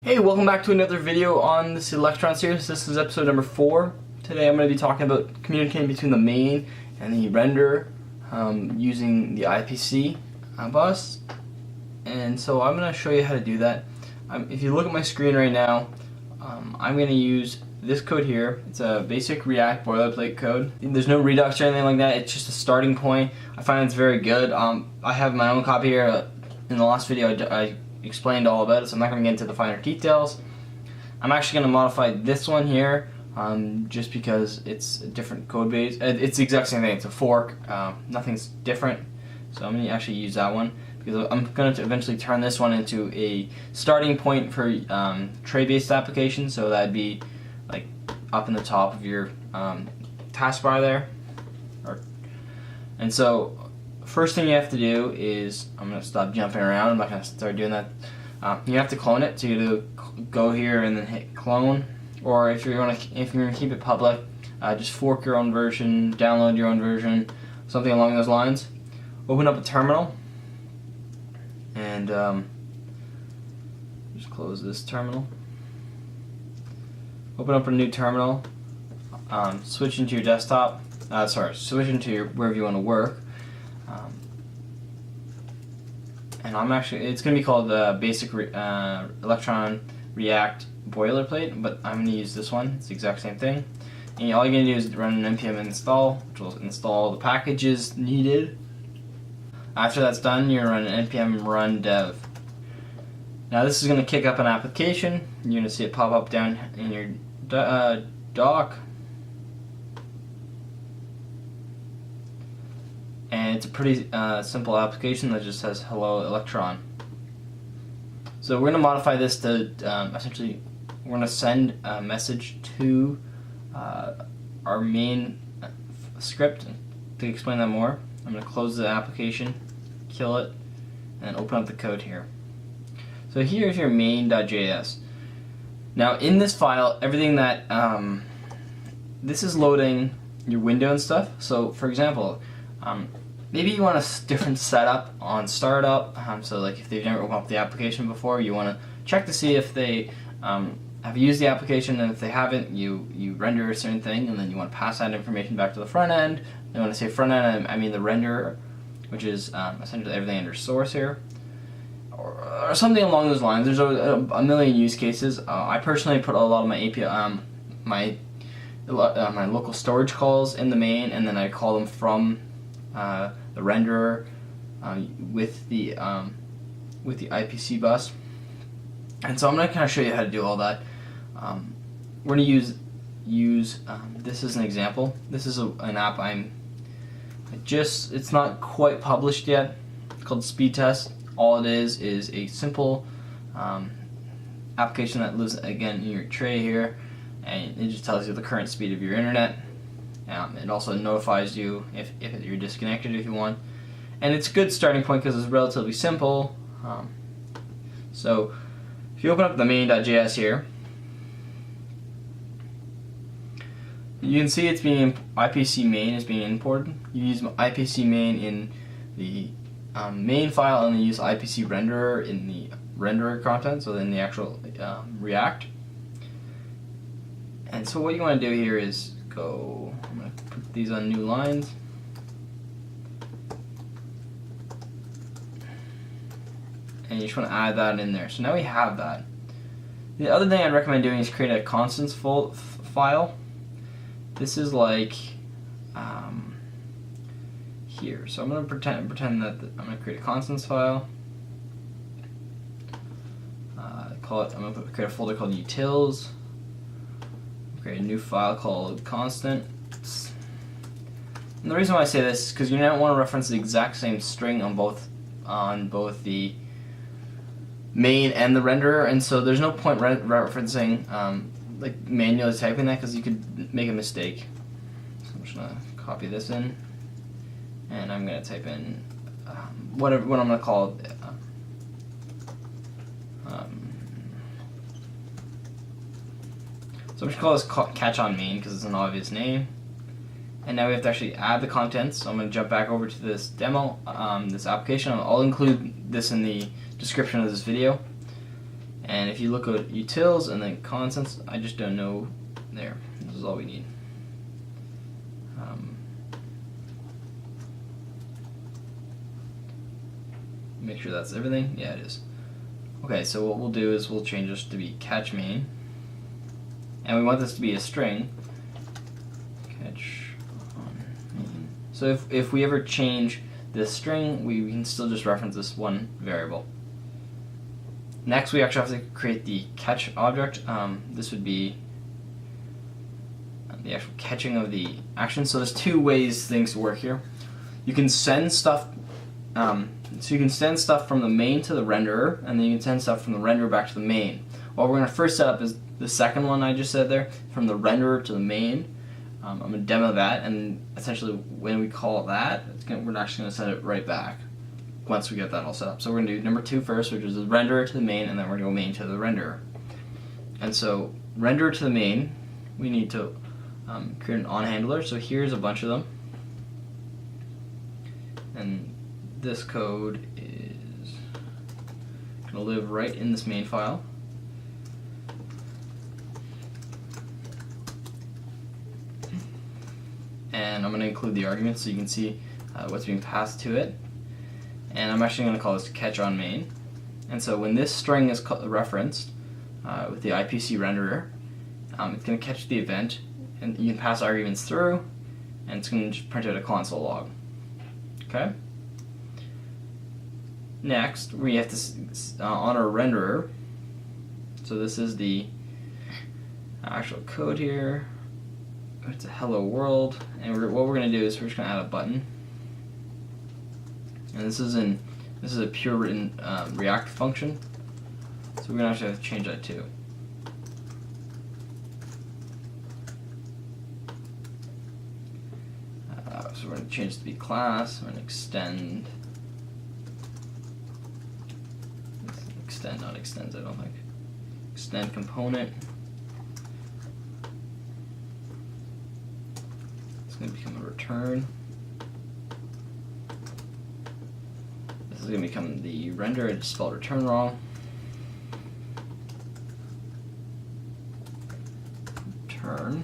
Hey, welcome back to another video on this Electron series. This is episode number 4. Today I'm going to be talking about communicating between the main and the renderer using the IPC bus. And so I'm going to show you how to do that. If you look at my screen right now, I'm going to use this code here. It's a basic React boilerplate code. There's no Redux or anything like that. It's just a starting point. I find it's very good. I have my own copy here. In the last video I explained all about it, so I'm not going to get into the finer details. I'm actually going to modify this one here just because it's a different code base. It's the exact same thing. It's a fork. Nothing's different. So I'm going to actually use that one because I'm going to eventually turn this one into a starting point for tray-based applications. So that'd be like up in the top of your taskbar there. And so first thing you have to do is, I'm going to stop jumping around, I'm not going to start doing that. You have to clone it, so you have to go here and then hit clone, or if you're going to keep it public, just fork your own version, download your own version, something along those lines. Open up a terminal, and just close this terminal. Open up a new terminal, switch into your desktop, switch into your, wherever you want to work. And it's going to be called the basic Electron React Boilerplate, but I'm going to use this one. It's the exact same thing. And all you're going to do is run an npm install, which will install the packages needed. After that's done, you're going to run an npm run dev. Now this is going to kick up an application. You're going to see it pop up down in your doc. And it's a pretty simple application that just says hello Electron. So we're going to modify this to essentially, we're going to send a message to our main script. To explain that more, I'm going to close the application, kill it, and open up the code here. So here's your main.js. Now in this file, everything that this is loading your window and stuff. So for example, maybe you want a different setup on startup, so like if they've never opened up the application before, you want to check to see if they have used the application, and if they haven't, you render a certain thing, and then you want to pass that information back to the front end. And when I say front end, I mean the renderer, which is essentially everything under source here, or something along those lines. There's a million use cases. I personally put a lot of my API, my local storage calls in the main, and then I call them from the renderer with the IPC bus. And so I'm going to kind of show you how to do all that. We're going to use this as an example. This is an app it's not quite published yet. It's called Speed Test. All it is a simple application that lives again in your tray here, and it just tells you the current speed of your internet. It also notifies you if you're disconnected if you want. And it's a good starting point because it's relatively simple. So if you open up the main.js here, you can see it's being IPC main is being imported. You use IPC main in the main file, and then use IPC renderer in the renderer content, so in the actual React. And so what you want to do here is I'm going to put these on new lines. And you just want to add that in there. So now we have that. The other thing I'd recommend doing is create a constants file. This is like here. So I'm going to pretend that I'm going to create a constants file. I'm going to create a folder called utils. Create a new file called constant. And the reason why I say this is because you don't want to reference the exact same string on both the main and the renderer, and so there's no point referencing like manually typing that, because you could make a mistake. So I'm just gonna copy this in, and I'm gonna type in what I'm gonna call it. So I'm just going to call this catch on main because it's an obvious name. And now we have to actually add the contents. So I'm going to jump back over to this demo, this application. I'll include this in the description of this video. And if you look at utils and then constants, I just don't know there. This is all we need. Make sure that's everything. Yeah, it is. Okay, so what we'll do is we'll change this to be catch main, and we want this to be a string. Catch on main. So if we ever change this string, we can still just reference this one variable. Next, we actually have to create the catch object. This would be the actual catching of the action. So there's two ways things work here. You can send stuff. So you can send stuff from the main to the renderer, and then you can send stuff from the renderer back to the main. What we're going to first set up is the second one I just said there, from the renderer to the main. I'm going to demo that, and essentially when we call that, we're actually going to send it right back once we get that all set up. So we're going to do number 2 first, which is the renderer to the main, and then we're going to go main to the renderer. And so renderer to the main, we need to create an on handler. So here's a bunch of them. And this code is going to live right in this main file. And I'm going to include the arguments so you can see what's being passed to it. And I'm actually going to call this catch on main. And so when this string is referenced with the IPC renderer, it's going to catch the event, and you can pass arguments through, and it's going to just print out a console log. Okay? Next, we have to, on our renderer, so this is the actual code here. It's a hello world, and what we're going to do is we're just going to add a button. And this is a pure written React function, so we're going to actually have to change that too. So we're going to change it to be class. We're going to extend, not extends, I don't think. Extend component. It's going to become a return. This is going to become the render. I just spelled return wrong. Return.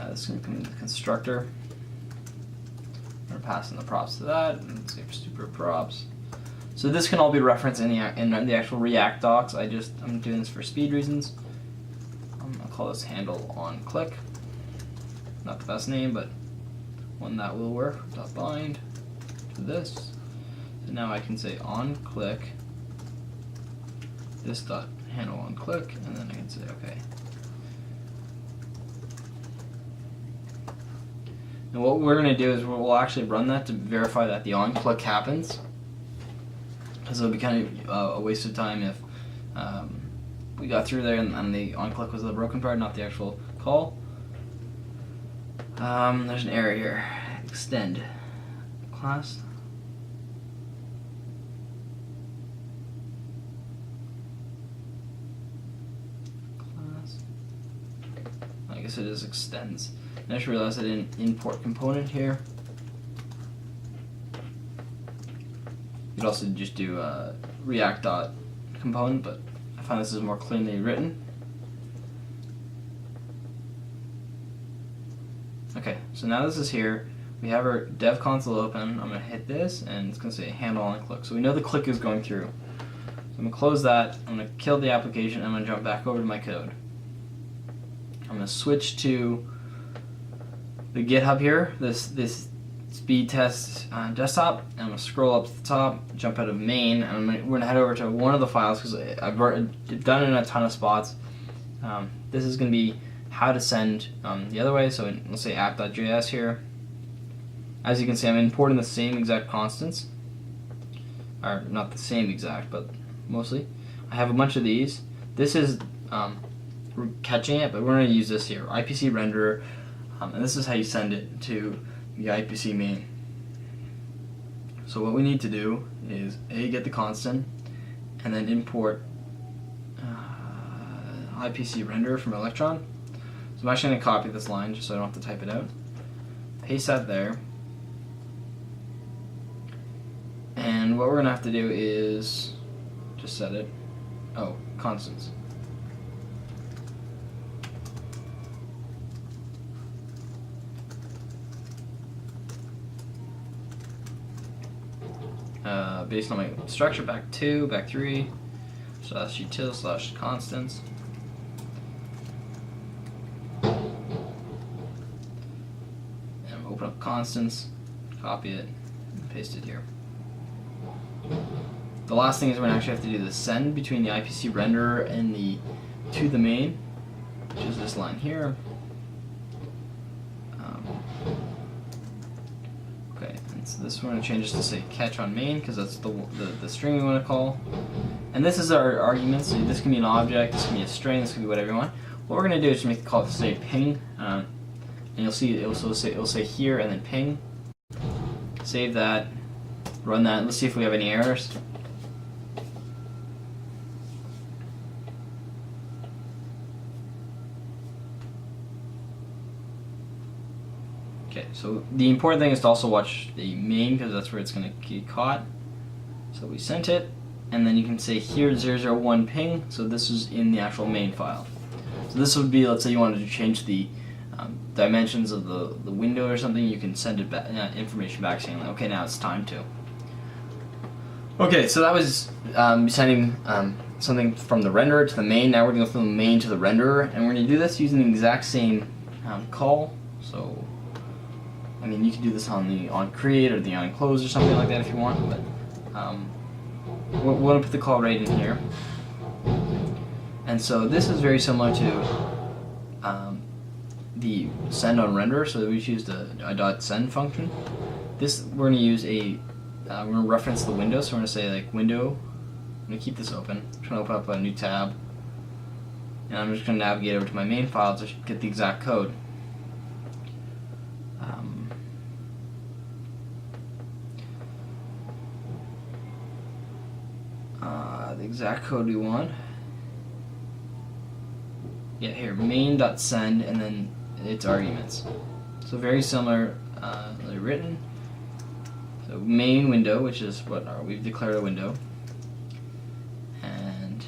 This is going to become the constructor. I'm going to pass in the props to that, and say super props. So this can all be referenced in the actual React docs. I'm doing this for speed reasons. I'm going to call this handle on click. Not the best name, but one that will work. .bind to this. So now I can say on click this dot handle on click, and then I can say okay. And what we're going to do is we'll actually run that to verify that the on click happens. Because it would be kind of a waste of time if we got through there and the on click was the broken part, not the actual call. There's an error here. Extend class. I guess it is extends. I just realized I didn't import component here. You could also just do React.component, but I find this is more cleanly written. Okay, so now this is here. We have our dev console open. I'm going to hit this, and it's going to say handle on click. So we know the click is going through. So I'm going to close that. I'm going to kill the application. I'm going to jump back over to my code. I'm going to switch to the GitHub here, this speed test desktop, and I'm going to scroll up to the top, jump out of main, and we're going to head over to one of the files because I've done it in a ton of spots. This is going to be how to send the other way, so let's say app.js here. As you can see, I'm importing the same exact constants, or not the same exact, but mostly. I have a bunch of these. This is catching it, but we're going to use this here, IPC renderer, and this is how you send it to the IPC main. So what we need to do is get the constant, and then import IPC renderer from Electron. So I'm actually going to copy this line just so I don't have to type it out. Paste that there. And what we're going to have to do is just set it. Oh, constants. Based on my structure, back 2, back 3, /util /constants. And open up constants, copy it, and paste it here. The last thing is we're going to actually have to do the send between the IPC renderer and to the main, which is this line here. Okay, and so this we're going to change this to say catch on main because that's the string we want to call. And this is our argument, so this can be an object, this can be a string, this can be whatever you want. What we're going to do is just make the call to say ping, and you'll see it'll say here and then ping. Save that, run that, let's see if we have any errors. Okay, so the important thing is to also watch the main because that's where it's going to get caught. So we sent it, and then you can say here 001 ping, so this is in the actual main file. So this would be, let's say you wanted to change the dimensions of the window or something, you can send it back, information back saying, like, okay, now it's time to. Okay, so that was sending something from the renderer to the main. Now we're going to go from the main to the renderer, and we're going to do this using the exact same call. So I mean, you can do this on the onCreate or the onClose or something like that if you want, but we're going to put the call right in here. And so this is very similar to the send on render, so we choose a .send function. This we're going to use we're going to reference the window, so we're going to say like window. I'm going to keep this open. I'm going to open up a new tab, and I'm just going to navigate over to my main file to get the exact code. The exact code we want. Yeah, here, main.send, and then its arguments. So very similar, written. So main window, which is what we've declared a window, and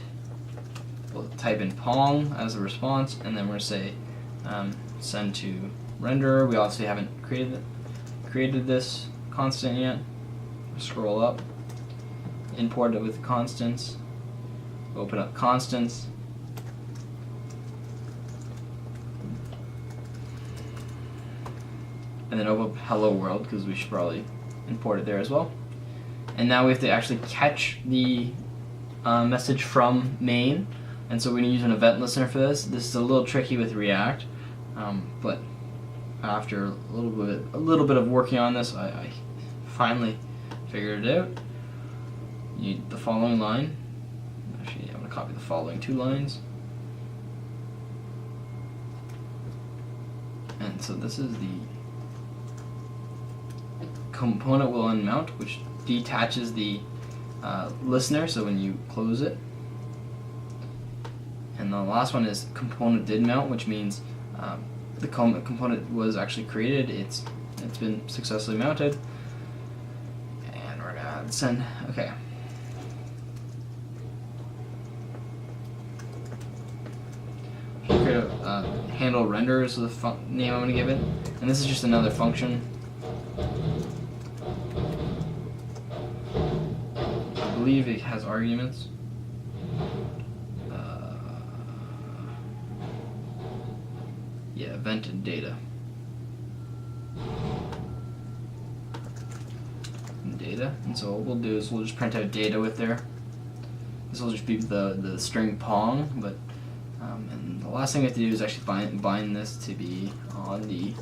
we'll type in Pong as a response, and then we're going to say send to renderer. We obviously haven't created this constant yet. Scroll up, import it with constants, open up constants, and then open up hello world because we should probably import it there as well. And now we have to actually catch the message from main, and so we're going to use an event listener for this. This is a little tricky with React, but after a little bit of working on this, I finally figured it out. You need the following line. Actually, I'm going to copy the following 2 lines. And so this is the component will unmount, which detaches the listener, so when you close it. And the last one is component did mount, which means the component was actually created, it's been successfully mounted. And we're going to send, okay. Create a handle render is the name I'm going to give it, and this is just another function. I believe it has arguments. Yeah, event and data. And so what we'll do is we'll just print out data with there. This will just be the string Pong, but and the last thing we have to do is actually bind this to be on the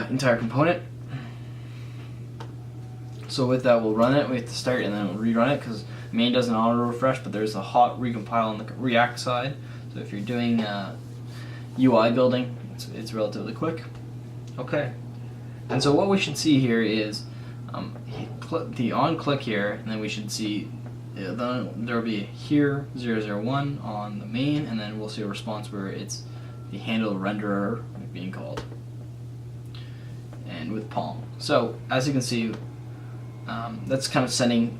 entire component. So with that, we'll run it. We have to start and then we'll rerun it because main doesn't auto refresh, but there's a hot recompile on the React side. So if you're doing UI building, it's relatively quick. Okay. And so what we should see here is the on click here, and then we should see there will be here 001 on the main, and then we'll see a response where it's the handle renderer being called, and with Pong. So as you can see, that's kind of sending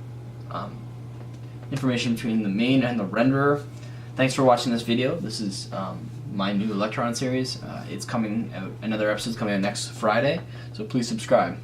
information between the main and the renderer. Thanks for watching this video. This is my new Electron series. It's coming out, another episode's coming out next Friday, so please subscribe.